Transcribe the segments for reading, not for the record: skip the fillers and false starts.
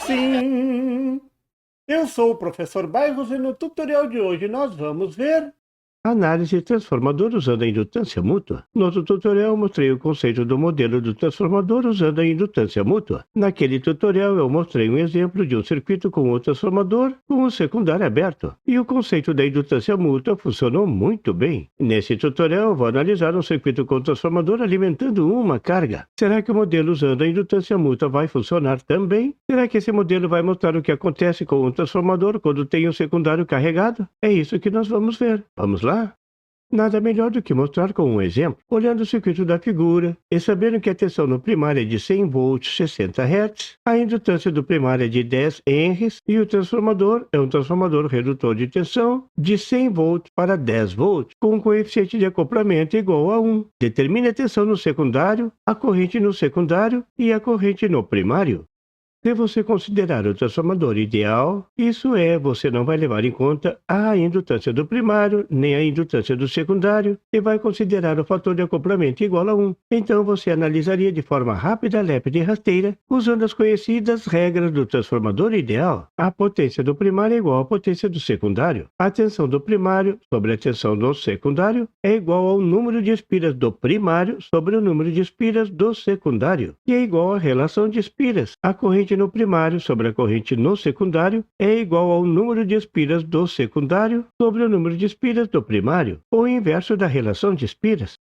Sim, eu sou o professor Bairros e no tutorial de hoje nós vamos ver análise transformador usando a indutância mútua. No outro tutorial eu mostrei o conceito do modelo do transformador usando a indutância mútua. Naquele tutorial eu mostrei um exemplo de um circuito com o transformador com o secundário aberto. E o conceito da indutância mútua funcionou muito bem. Nesse tutorial eu vou analisar um circuito com o transformador alimentando uma carga. Será que o modelo usando a indutância mútua vai funcionar também? Será que esse modelo vai mostrar o que acontece com o transformador quando tem o secundário carregado? É isso que nós vamos ver. Vamos lá? Nada melhor do que mostrar com um exemplo, olhando o circuito da figura e sabendo que a tensão no primário é de 100 volts 60 Hz, a indutância do primário é de 10 henries e o transformador é um transformador redutor de tensão de 100 volts para 10 volts, com um coeficiente de acoplamento igual a 1. Determine a tensão no secundário, a corrente no secundário e a corrente no primário. Se você considerar o transformador ideal, isso é, você não vai levar em conta a indutância do primário, nem a indutância do secundário, e vai considerar o fator de acoplamento igual a 1. Então você analisaria de forma rápida, lépida e rasteira, usando as conhecidas regras do transformador ideal. A potência do primário é igual à potência do secundário. A tensão do primário sobre a tensão do secundário é igual ao número de espiras do primário sobre o número de espiras do secundário, que é igual à relação de espiras. A corrente no primário sobre a corrente no secundário é igual ao número de espiras do secundário sobre o número de espiras do primário, ou o inverso da relação de espiras.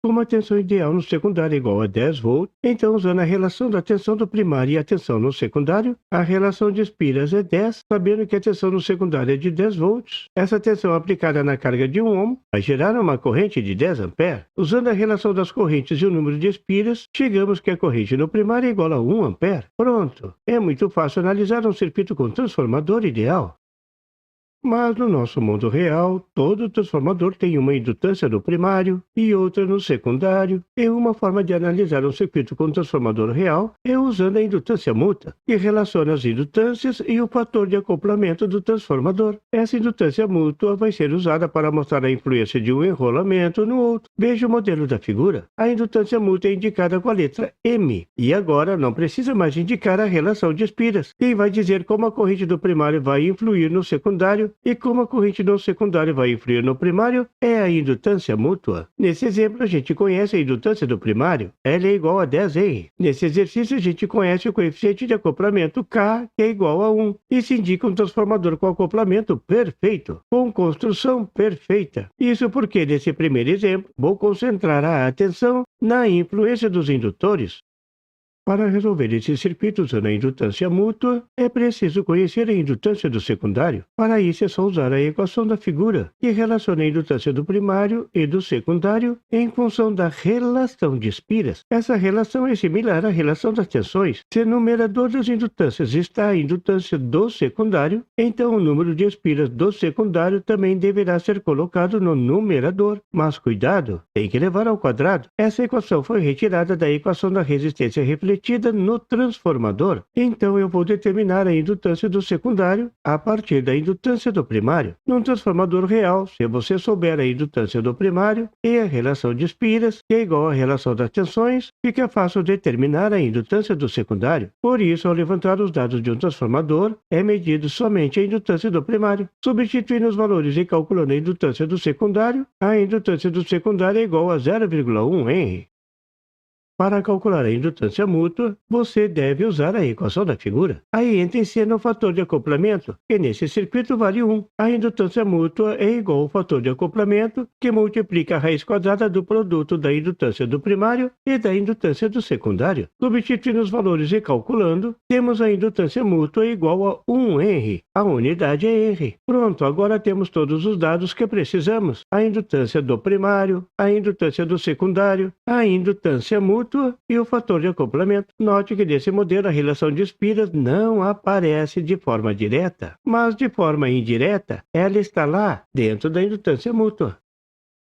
Como a tensão ideal no secundário é igual a 10 volts, então usando a relação da tensão do primário e a tensão no secundário, a relação de espiras é 10, sabendo que a tensão no secundário é de 10 volts. Essa tensão aplicada na carga de 1 ohm vai gerar uma corrente de 10 amperes. Usando a relação das correntes e o número de espiras, chegamos que a corrente no primário é igual a 1 ampere. Pronto! É muito fácil analisar um circuito com transformador ideal. Mas no nosso mundo real, todo transformador tem uma indutância no primário e outra no secundário, e uma forma de analisar um circuito com transformador real é usando a indutância mútua, que relaciona as indutâncias e o fator de acoplamento do transformador. Essa indutância mútua vai ser usada para mostrar a influência de um enrolamento no outro. Veja o modelo da figura. A indutância mútua é indicada com a letra M, e agora não precisa mais indicar a relação de espiras. Quem vai dizer como a corrente do primário vai influir no secundário e como a corrente no secundário vai influir no primário é a indutância mútua. Nesse exemplo, a gente conhece a indutância do primário. Ela é igual a 10 Henry. Nesse exercício, a gente conhece o coeficiente de acoplamento K, que é igual a 1. Isso indica um transformador com acoplamento perfeito, com construção perfeita. Isso porque, nesse primeiro exemplo, vou concentrar a atenção na influência dos indutores. Para resolver esse circuito usando a indutância mútua, é preciso conhecer a indutância do secundário. Para isso é só usar a equação da figura, que relaciona a indutância do primário e do secundário em função da relação de espiras. Essa relação é similar à relação das tensões. Se no numerador das indutâncias está a indutância do secundário, então o número de espiras do secundário também deverá ser colocado no numerador. Mas cuidado, tem que levar ao quadrado. Essa equação foi retirada da equação da resistência refletida no transformador. Então eu vou determinar a indutância do secundário a partir da indutância do primário. Num transformador real, se você souber a indutância do primário e a relação de espiras, que é igual à relação das tensões, fica fácil determinar a indutância do secundário. Por isso, ao levantar os dados de um transformador, é medido somente a indutância do primário. Substituindo os valores e calculando a indutância do secundário, a indutância do secundário é igual a 0,1 Henry. Para calcular a indutância mútua, você deve usar a equação da figura. Aí entra em cena o fator de acoplamento, que nesse circuito vale 1. A indutância mútua é igual ao fator de acoplamento, que multiplica a raiz quadrada do produto da indutância do primário e da indutância do secundário. Substituindo os valores e calculando, temos a indutância mútua igual a 1 Henry. A unidade é Henry. Pronto, agora temos todos os dados que precisamos. A indutância do primário, a indutância do secundário, a indutância mútua e o fator de acoplamento. Note que nesse modelo a relação de espiras não aparece de forma direta, mas de forma indireta ela está lá dentro da indutância mútua.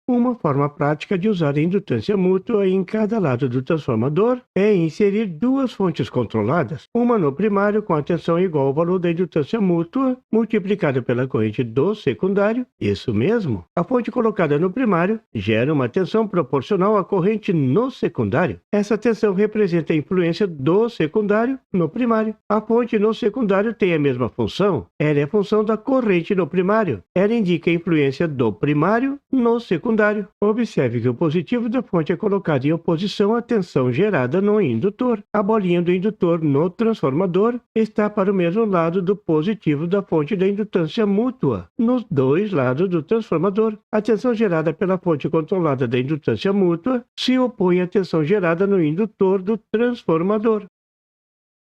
Uma forma prática de usar a indutância mútua em cada lado do transformador é inserir duas fontes controladas, uma no primário com a tensão igual ao valor da indutância mútua multiplicada pela corrente do secundário. Isso mesmo, a fonte colocada no primário gera uma tensão proporcional à corrente no secundário. Essa tensão representa a influência do secundário no primário. A fonte no secundário tem a mesma função. Ela é a função da corrente no primário. Ela indica a influência do primário no secundário. Observe que o positivo da fonte é colocado em oposição à tensão gerada no indutor. A bolinha do indutor no transformador está para o mesmo lado do positivo da fonte da indutância mútua, nos dois lados do transformador. A tensão gerada pela fonte controlada da indutância mútua se opõe à tensão gerada no indutor do transformador.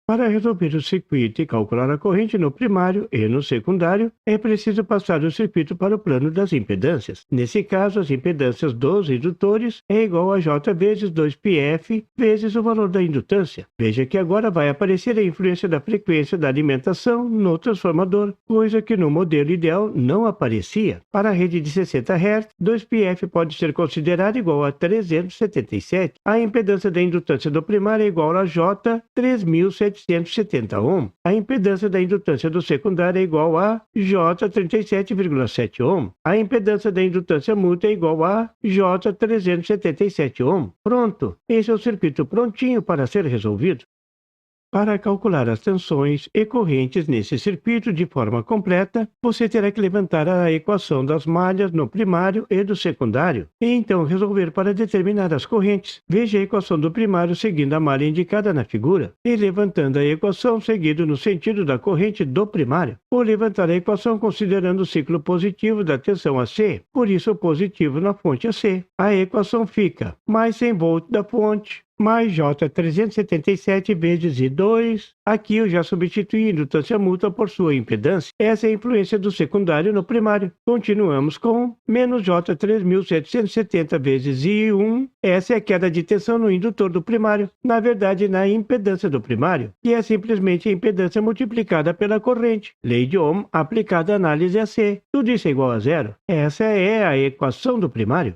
Para resolver o circuito e calcular a corrente no primário e no secundário, é preciso passar o circuito para o plano das impedâncias. Nesse caso, as impedâncias dos indutores é igual a J vezes 2πf vezes o valor da indutância. Veja que agora vai aparecer a influência da frequência da alimentação no transformador, coisa que no modelo ideal não aparecia. Para a rede de 60 Hz, 2πf pode ser considerado igual a 377. A impedância da indutância do primário é igual a J 3770 Ω. A impedância da indutância do secundário é igual a J 37,7 Ω. A impedância da indutância mútua é igual a J 377 Ω. Pronto! Esse é o circuito prontinho para ser resolvido. Para calcular as tensões e correntes nesse circuito de forma completa, você terá que levantar a equação das malhas no primário e do secundário, e então resolver para determinar as correntes. Veja a equação do primário seguindo a malha indicada na figura, e levantando a equação seguido no sentido da corrente do primário. Ou levantar a equação considerando o ciclo positivo da tensão AC, por isso o positivo na fonte AC. A equação fica mais 100 volts da fonte, mais J 377 vezes I2. Aqui eu já substituí a indutância mútua por sua impedância. Essa é a influência do secundário no primário. Continuamos com menos J 3770 vezes I1. Essa é a queda de tensão no indutor do primário. Na verdade, na impedância do primário, que é simplesmente a impedância multiplicada pela corrente. Lei de Ohm aplicada à análise AC. Tudo isso é igual a zero. Essa é a equação do primário.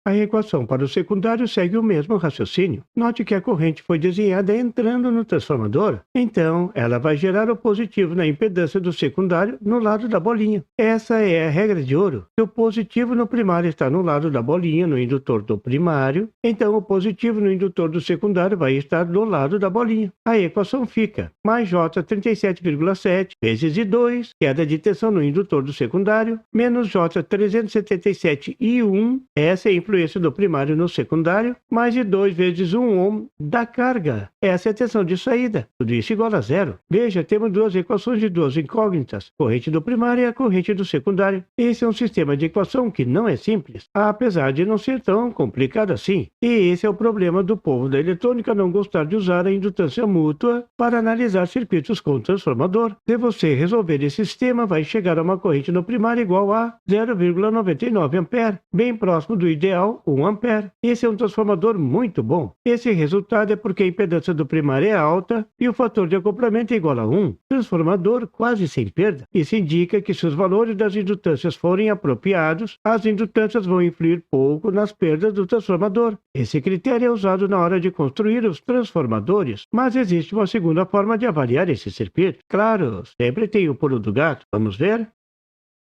A equação para o secundário segue o mesmo raciocínio. Note que a corrente foi desenhada entrando no transformador, então ela vai gerar o positivo na impedância do secundário no lado da bolinha. Essa é a regra de ouro. Se o positivo no primário está no lado da bolinha no indutor do primário, então o positivo no indutor do secundário vai estar do lado da bolinha. A equação fica mais J 37,7 vezes I2, queda de tensão no indutor do secundário, menos J 377 I1, essa é a influência do primário no secundário, mais de 2 vezes 1 ohm da carga. Essa é a tensão de saída. Tudo isso igual a zero. Veja, temos duas equações de duas incógnitas, corrente do primário e a corrente do secundário. Esse é um sistema de equação que não é simples, apesar de não ser tão complicado assim. E esse é o problema do povo da eletrônica não gostar de usar a indutância mútua para analisar circuitos com transformador. Se você resolver esse sistema, vai chegar a uma corrente no primário igual a 0,99 A, bem próximo do ideal 1 A. Esse é um transformador muito bom. Esse resultado é porque a impedância do primário é alta e o fator de acoplamento é igual a 1. Transformador quase sem perda. Isso indica que se os valores das indutâncias forem apropriados, as indutâncias vão influir pouco nas perdas do transformador. Esse critério é usado na hora de construir os transformadores, mas existe uma segunda forma de avaliar esse circuito. Claro, sempre tem o pulo do gato. Vamos ver?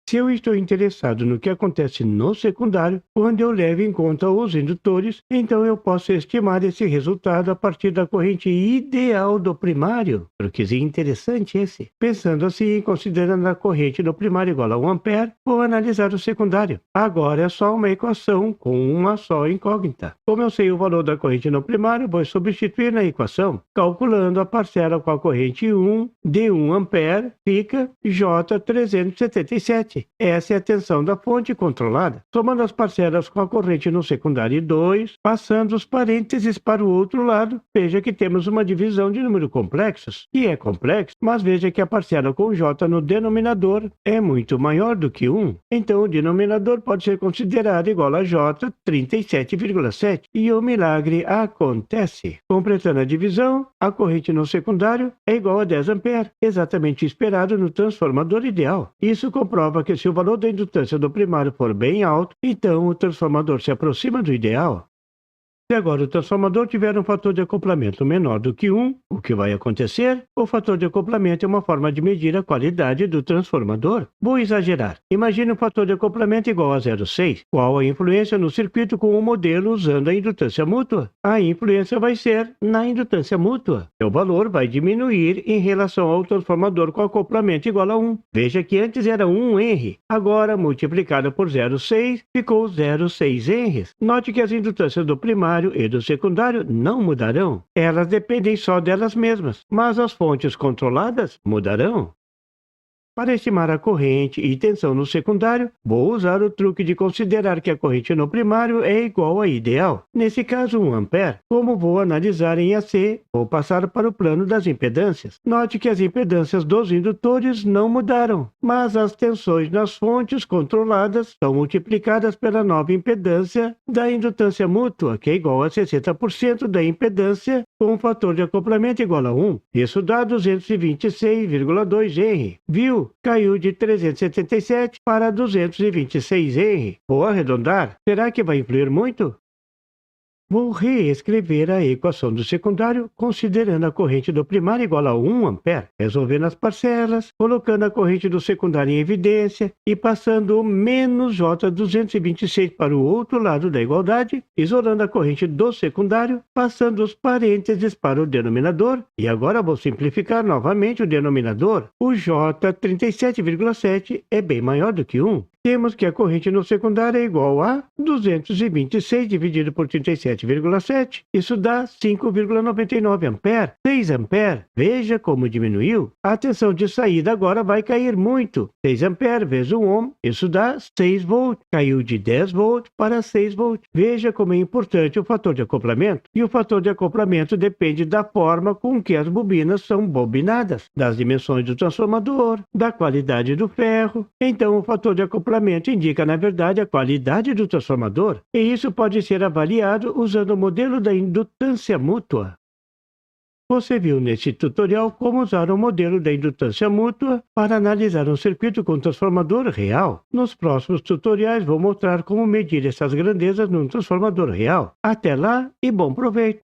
Se eu estou interessado no que acontece no secundário, quando eu levo em conta os indutores, então eu posso estimar esse resultado a partir da corrente ideal do primário. Truquezinho interessante esse. Pensando assim, considerando a corrente do primário igual a 1 A, vou analisar o secundário. Agora é só uma equação com uma só incógnita. Como eu sei o valor da corrente no primário, vou substituir na equação. Calculando a parcela com a corrente 1 de 1 A, fica J 377. Essa é a tensão da fonte controlada. Somando as parcelas com a corrente no secundário 2, passando os parênteses para o outro lado, veja que temos uma divisão de números complexos, que é complexo, mas veja que a parcela com J no denominador é muito maior do que 1. Então o denominador pode ser considerado igual a J 37,7 e o milagre acontece. Completando a divisão, a corrente no secundário é igual a 10 A, exatamente esperado no transformador ideal. Isso comprova que se o valor da indutância do primário for bem alto, então o transformador se aproxima do ideal. Se agora o transformador tiver um fator de acoplamento menor do que 1, o que vai acontecer? O fator de acoplamento é uma forma de medir a qualidade do transformador. Vou exagerar. Imagine um fator de acoplamento igual a 0,6. Qual a influência no circuito com o modelo usando a indutância mútua? A influência vai ser na indutância mútua. O valor vai diminuir em relação ao transformador com acoplamento igual a 1. Veja que antes era 1 Henry. Agora, multiplicado por 0,6, ficou 0,6 Henrys. Note que as indutâncias do primário e do secundário não mudarão. Elas dependem só delas mesmas, mas as fontes controladas mudarão. Para estimar a corrente e tensão no secundário, vou usar o truque de considerar que a corrente no primário é igual à ideal. Nesse caso, 1 A. Como vou analisar em AC, vou passar para o plano das impedâncias. Note que as impedâncias dos indutores não mudaram, mas as tensões nas fontes controladas são multiplicadas pela nova impedância da indutância mútua, que é igual a 60% da impedância com um fator de acoplamento igual a 1. Isso dá 226,2 Henry. Viu? Caiu de 377 para 226 Henry. Vou arredondar. Será que vai influir muito? Vou reescrever a equação do secundário, considerando a corrente do primário igual a 1 A, resolvendo as parcelas, colocando a corrente do secundário em evidência e passando o menos J226 para o outro lado da igualdade, isolando a corrente do secundário, passando os parênteses para o denominador, e agora vou simplificar novamente o denominador. O J37,7 é bem maior do que 1. Temos que a corrente no secundário é igual a 226 dividido por 37,7. Isso dá 5,99 ampere. 6 ampere. Veja como diminuiu. A tensão de saída agora vai cair muito. 6 ampere vezes 1 ohm. Isso dá 6 volts. Caiu de 10 volts para 6 volts. Veja como é importante o fator de acoplamento. E o fator de acoplamento depende da forma com que as bobinas são bobinadas, das dimensões do transformador, da qualidade do ferro. Então o fator de acoplamento indica, na verdade, a qualidade do transformador, e isso pode ser avaliado usando o modelo da indutância mútua. Você viu nesse tutorial como usar o modelo da indutância mútua para analisar um circuito com transformador real. Nos próximos tutoriais vou mostrar como medir essas grandezas num transformador real. Até lá e bom proveito!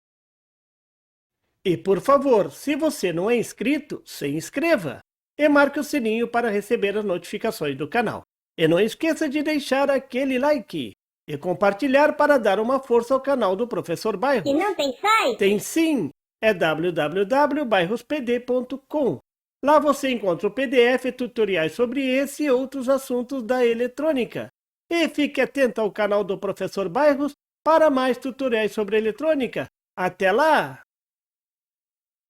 E por favor, se você não é inscrito, se inscreva e marque o sininho para receber as notificações do canal. E não esqueça de deixar aquele like e compartilhar para dar uma força ao canal do Professor Bairros. E não tem site? Tem sim, é www.bairrospd.com. Lá você encontra o PDF e tutoriais sobre esse e outros assuntos da eletrônica. E fique atento ao canal do Professor Bairros para mais tutoriais sobre eletrônica. Até lá!